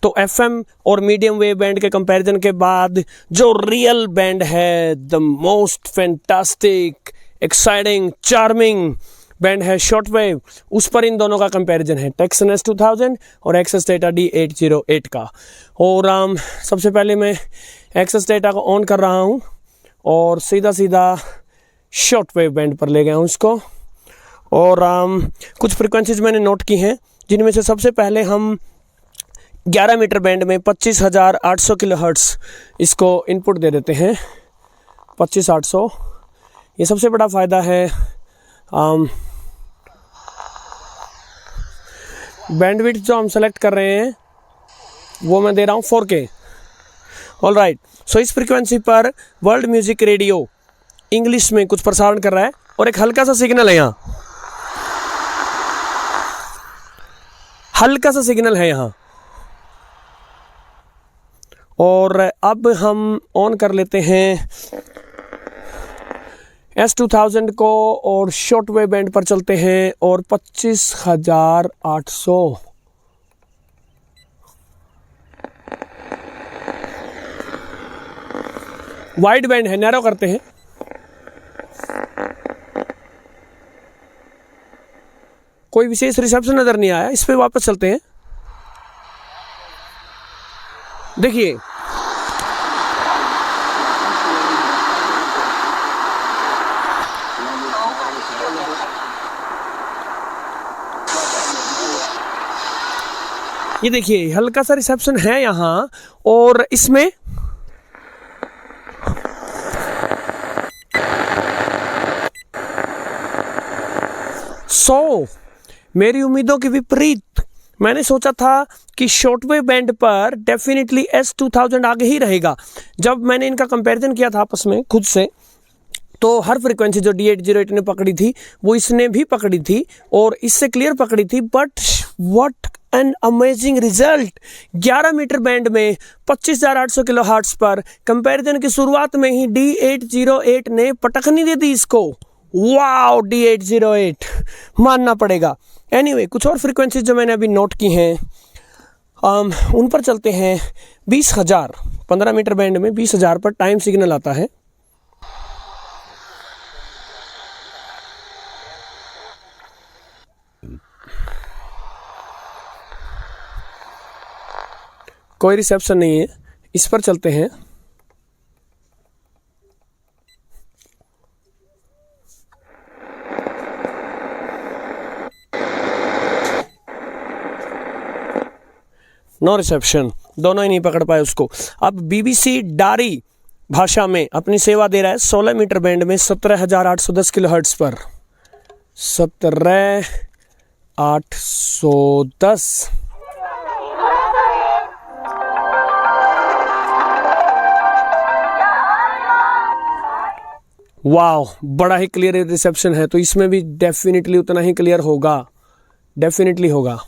तो एफएम और medium wave band के कंपैरिजन के बाद जो रियल बैंड है, the most fantastic, exciting, charming band है शॉर्ट वेव, उस पर इन दोनों का कंपैरिजन है, टेक्सन S2000 और एक्सेस डेटा D808 का। और सबसे पहले मैं एक्सेस डेटा को ऑन कर रहा हूँ और सीधा सीधा शॉर्ट वेव बैंड पर ले गया हूँ इसको। और कुछ फ्रिक्वेंसीज मैंने नोट की हैं, जिनमें से सबसे पहले हम 11 मीटर बैंड में 25,800 किलोहर्ट्ज़ इसको इनपुट दे देते हैं। 25,800 ये सबसे बड़ा फ़ायदा है। बैंडविड्थ जो हम सेलेक्ट कर रहे हैं वो मैं दे रहा हूँ 4K। ऑल राइट, सो इस फ्रिक्वेंसी पर वर्ल्ड म्यूजिक रेडियो इंग्लिश में कुछ प्रसारण कर रहा है और एक हल्का सा सिग्नल है यहाँ, हल्का सा सिग्नल है यहाँ। और अब हम ऑन कर लेते हैं S2000 को और शॉर्ट वेव बैंड पर चलते हैं और 25,800 वाइड बैंड है, नैरो करते हैं। कोई विशेष रिसेप्शन नजर नहीं आया, इस पे वापस चलते हैं। देखिए ये देखिए हल्का सा रिसेप्शन है यहाँ, और इसमें मेरी उम्मीदों के विपरीत मैंने सोचा था कि शॉर्टवेव बैंड पर डेफिनेटली S2000 आगे ही रहेगा। जब मैंने इनका कंपैरिजन किया था आपस में खुद से, तो हर फ्रीक्वेंसी जो D808 ने पकड़ी थी वो इसने भी पकड़ी थी और इससे क्लियर पकड़ी थी। But what an amazing result! 11 metre band में 25,800 किलोहर्ट्ज़ पर कंपैरिजन की शुरुआत में ही D808 ने पटखनी दे दी इसको। वाओ, D808 मानना पड़ेगा। एनीवे, कुछ और फ्रीक्वेंसीज जो मैंने अभी नोट की हैं उन पर चलते हैं। 20,000 15 मीटर बैंड में 20,000 पर टाइम सिग्नल आता है। कोई रिसेप्शन नहीं है, इस पर चलते हैं। नो रिसेप्शन, दोनों ही नहीं पकड़ पाए उसको। अब BBC डारी भाषा में अपनी सेवा दे रहा है 16 मीटर बैंड में 17,810 किलोहर्ट्ज़ पर। 17,810 वाह, बड़ा ही क्लियर रिसेप्शन है, तो इसमें भी डेफिनेटली उतना ही क्लियर होगा, डेफिनेटली होगा।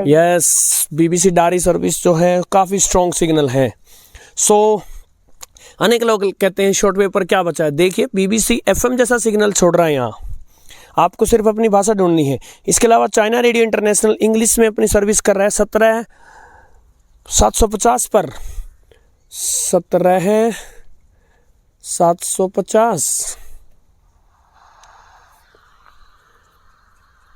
यस, BBC डारी सर्विस जो है काफ़ी स्ट्रॉन्ग सिग्नल है। सो अनेक लोग कहते हैं शॉर्टवेव पर क्या बचा है। देखिए, BBC FM जैसा सिग्नल छोड़ रहा है यहाँ, आपको सिर्फ अपनी भाषा ढूंढनी है। इसके अलावा चाइना रेडियो इंटरनेशनल इंग्लिश में अपनी सर्विस कर रहा है 17,750 पर। 17,750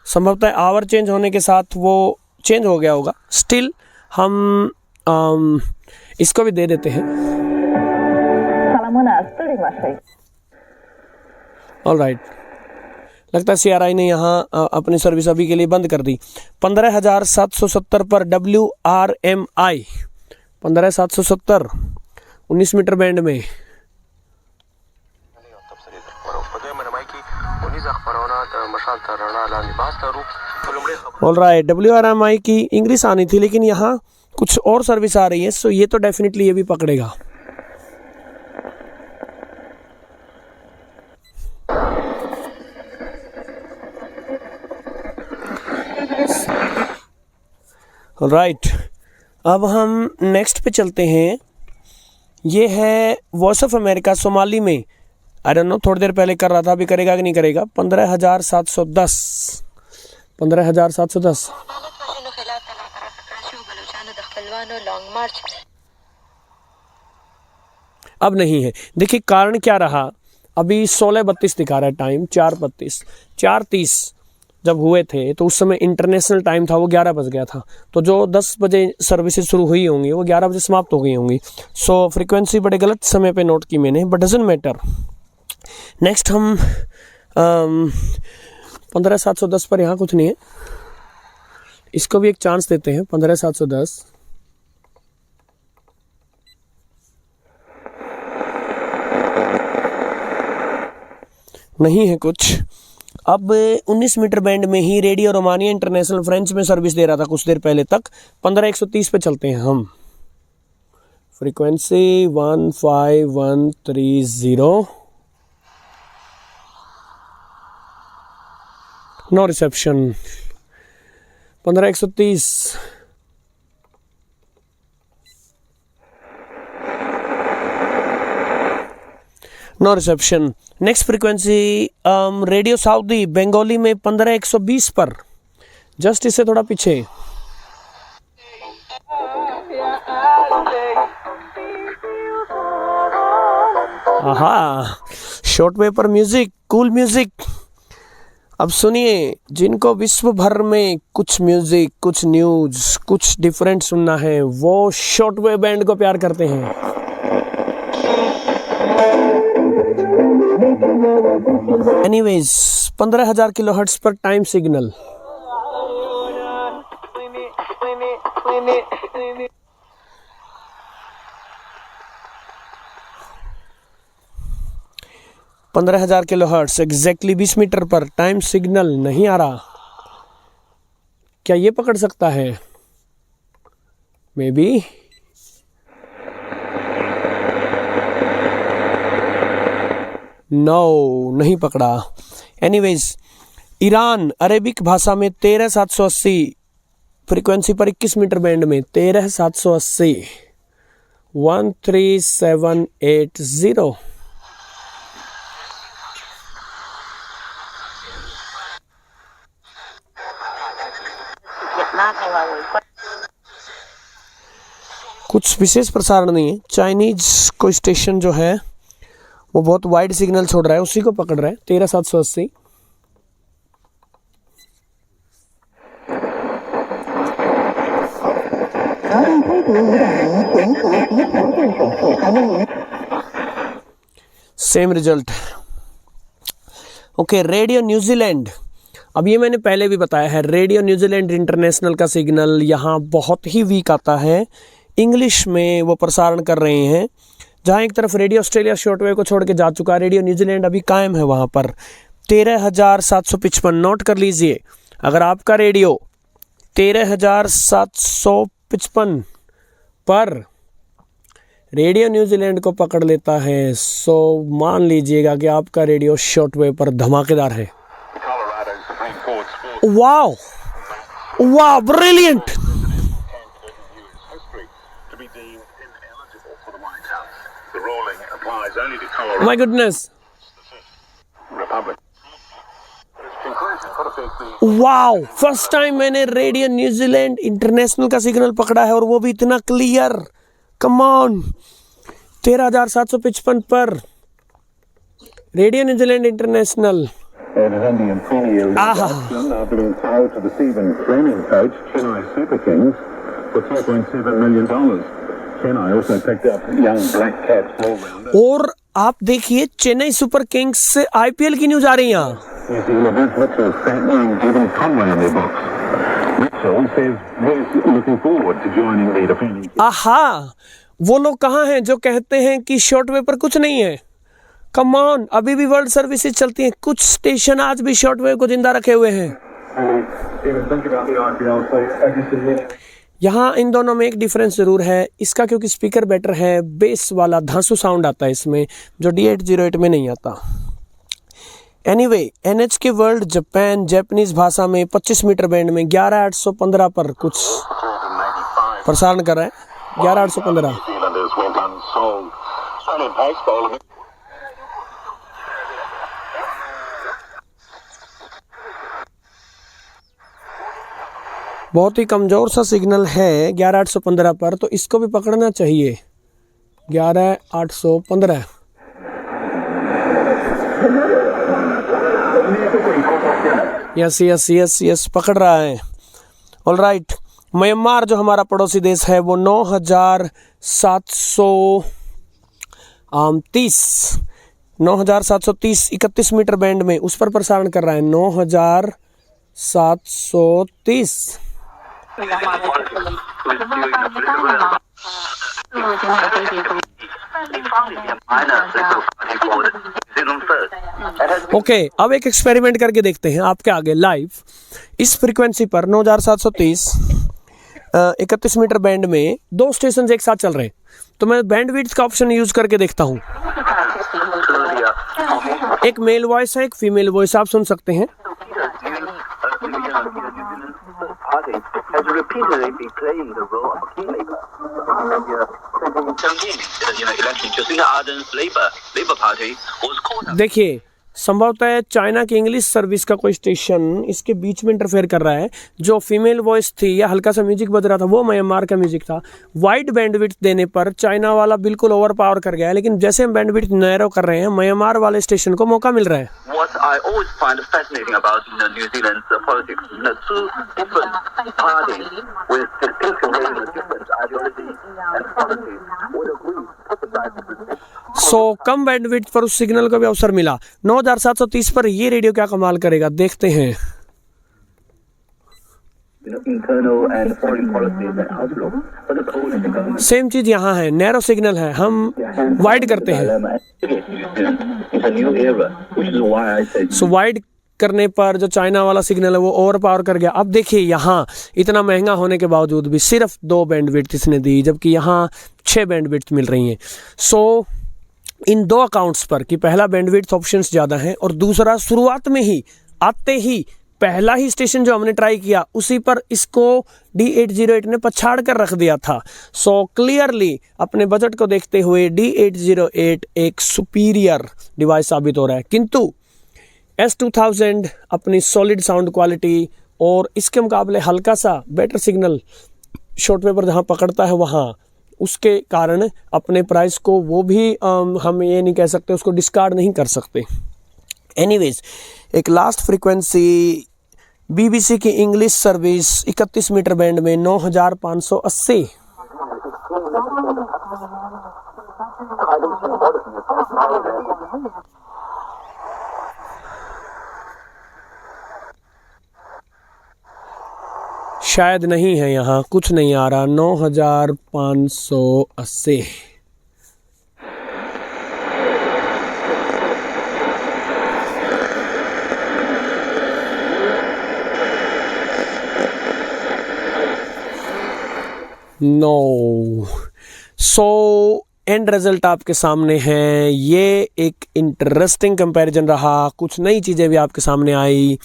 संभवतः आवर चेंज होने के साथ वो चेंज हो गया होगा। स्टिल हम इसको भी दे देते हैं। ऑलराइट, लगता है CRI ने यहाँ अपनी सर्विस अभी के लिए बंद कर दी। 15,770 पर WRMI 15,770 19 मीटर बैंड में। ऑलराइट, WRMI की इंग्लिश आनी थी, लेकिन यहाँ कुछ और सर्विस आ रही है, सो ये तो डेफिनेटली ये भी पकड़ेगा। ऑलराइट, अब हम नेक्स्ट पे चलते हैं। ये है वॉइस ऑफ अमेरिका सोमाली में। आई डोंट नो, थोड़ी देर पहले कर रहा था, अभी करेगा कि नहीं करेगा। 15,710 15,710। अब नहीं है। देखिए कारण क्या रहा, अभी 16:32 दिखा रहा है टाइम, 4:30 जब हुए थे तो उस समय इंटरनेशनल टाइम था, वो 11 बज गया था। तो जो 10 बजे सर्विसेज शुरू हुई होंगी वो 11 बजे समाप्त हो गई होंगी। सो फ्रीक्वेंसी बड़े गलत समय पे नोट की मैंने, बट डजंट मैटर। नेक्स्ट हम 15,710 पर यहाँ कुछ नहीं है, इसको भी एक चांस देते हैं। 15,710 नहीं है कुछ। अब 19 मीटर बैंड में ही रेडियो रोमानिया इंटरनेशनल फ्रेंच में सर्विस दे रहा था कुछ देर पहले तक। 15,130 पे चलते हैं हम। Frequency 15130, no reception. 15,130 no reception. Next frequency radio Saudi Bengali में 15,120 पर, जस्ट इससे थोड़ा पीछे। आहा, शॉर्ट वेव पर म्यूजिक, कूल म्यूजिक। अब सुनिए, जिनको विश्व भर में कुछ म्यूजिक, कुछ न्यूज, कुछ डिफरेंट सुनना है, वो शॉर्ट वेव बैंड को प्यार करते हैं। एनीवेज 15,000 किलोहर्ट्ज पर टाइम सिग्नल। पंद्रह 15,000 किलोहर्ट्ज एग्जैक्टली 20 मीटर पर टाइम सिग्नल नहीं आ रहा। क्या ये पकड़ सकता है? May be. नो, नहीं पकड़ा। एनीवेज, ईरान अरेबिक भाषा में 13,780 फ्रीक्वेंसी पर 21 मीटर बैंड में 13,780 13780। कुछ विशेष प्रसारण नहीं है। चाइनीज कोई स्टेशन जो है वो बहुत वाइड सिग्नल छोड़ रहा है, उसी को पकड़ रहा है। 13,780। Same result. Okay, radio New Zealand. अब ये मैंने पहले भी बताया है, रेडियो न्यूजीलैंड इंटरनेशनल का सिग्नल यहाँ बहुत ही वीक आता है। इंग्लिश में वो प्रसारण कर रहे हैं। जहाँ एक तरफ रेडियो ऑस्ट्रेलिया शॉर्टवेव को छोड़ के जा चुका है, रेडियो न्यूजीलैंड अभी कायम है वहाँ पर। 13,755 नोट कर लीजिए। अगर आपका रेडियो 13,755 पर रेडियो न्यूजीलैंड को पकड़ लेता है, सो मान लीजिएगा कि आपका रेडियो शॉर्टवेव पर धमाकेदार है। Wow wow, brilliant. My goodness, wow, first time मैंने रेडियो न्यूजीलैंड इंटरनेशनल का सिग्नल पकड़ा है और वो भी इतना क्लियर। कम ऑन, 13,755 पर रेडियो न्यूजीलैंड इंटरनेशनल। और आप देखिए, चेन्नई सुपर किंग्स से आईपीएल की न्यूज आ रही है यहाँ। आहा, वो लोग कहाँ हैं जो कहते हैं कि शॉर्टवेव पर कुछ नहीं है? कम ऑन, अभी भी वर्ल्ड सर्विसेज चलती हैं। कुछ स्टेशन आज भी शॉर्टवेव को जिंदा रखे हुए हैं। यहाँ इन दोनों में एक डिफरेंस जरूर है। इसका क्योंकि स्पीकर बेटर है, बेस वाला धांसू साउंड आता है इसमें, जो D808 में नहीं आता। Anyway, NHK world Japan Japanese भाषा में 25 मीटर बैंड में 11,815 पर कुछ प्रसारण कर रहा है। 11,815। बहुत ही कमज़ोर सा सिग्नल है 11815 पर, तो इसको भी पकड़ना चाहिए। 11815 यस यस यस यस पकड़ रहा है। ऑलराइट, म्यांमार जो हमारा पड़ोसी देश है वो 9730 31 मीटर बैंड में उस पर प्रसारण कर रहा है। 9730 ओके, अब एक एक्सपेरिमेंट करके देखते हैं आपके आगे लाइव। इस फ्रीक्वेंसी पर 9730 31 मीटर बैंड में 2 स्टेशन एक साथ चल रहे हैं, तो मैं बैंडविड्थ का ऑप्शन यूज करके देखता हूं। एक मेल वॉइस है, एक फीमेल वॉइस, आप सुन सकते हैं। देखिए, संभवतः चाइना की इंग्लिश सर्विस का कोई स्टेशन इसके बीच में इंटरफेयर कर रहा है। जो फीमेल वॉइस थी या हल्का सा म्यूजिक बज रहा था वो म्यांमार का म्यूजिक था। वाइड बैंडविड्थ देने पर चाइना वाला बिल्कुल ओवर पावर कर गया है, लेकिन जैसे हम बैंडविड्थ नैरो कर रहे हैं म्यांमार वाले स्टेशन को मौका मिल रहा है। What I always find fascinating about New Zealand's politics, two different parties with different ideologies and policies would agree. So come bandwidth पर उस सिग्नल को भी अवसर मिला। 9730 पर ये रेडियो क्या कमाल करेगा, देखते हैं। सेम चीज यहाँ है, नैरो सिग्नल है, हम वाइड करते हैं। सो वाइड करने पर जो चाइना वाला सिग्नल है वो ओवर पावर कर गया। अब देखिए, यहाँ इतना महंगा होने के बावजूद भी सिर्फ 2 बैंडविड्थ इसने दी, जबकि यहाँ 6 बैंडविड्थ मिल रही हैं। सो इन 2 अकाउंट्स पर कि पहला बैंडविड्थ ऑप्शंस ज़्यादा हैं और दूसरा शुरुआत में ही आते ही पहला ही स्टेशन जो हमने ट्राई किया उसी पर इसको D808 ने पछाड़ कर रख दिया था। सो क्लियरली अपने बजट को देखते हुए D808 एक सुपीरियर डिवाइस साबित हो रहा है, किंतु S2000 अपनी सॉलिड साउंड क्वालिटी और इसके मुकाबले हल्का सा बेटर सिग्नल शॉर्ट वेव पर जहाँ पकड़ता है वहाँ, उसके कारण अपने प्राइस को वो भी हम ये नहीं कह सकते, उसको डिस्कार्ड नहीं कर सकते। एनीवेज, एक लास्ट फ्रीक्वेंसी BBC की इंग्लिश सर्विस 31 मीटर बैंड में 9580। शायद नहीं है, यहाँ कुछ नहीं आ रहा। 9580 नो। सो एंड रिजल्ट आपके सामने है। ये एक इंटरेस्टिंग कंपैरिजन रहा, कुछ नई चीज़ें भी आपके सामने आई।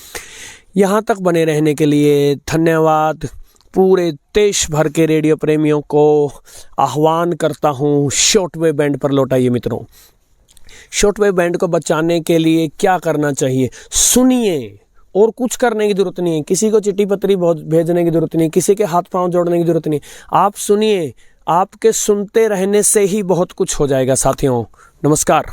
यहाँ तक बने रहने के लिए धन्यवाद। पूरे देश भर के रेडियो प्रेमियों को आह्वान करता हूँ, शॉर्टवेव बैंड पर लौटाइए मित्रों। शॉर्टवेव बैंड को बचाने के लिए क्या करना चाहिए, सुनिए, और कुछ करने की जरूरत नहीं है। किसी को चिट्ठी पत्री भेजने की जरूरत नहीं, किसी के हाथ पांव जोड़ने की जरूरत नहीं। आप सुनिए, आपके सुनते रहने से ही बहुत कुछ हो जाएगा साथियों। नमस्कार।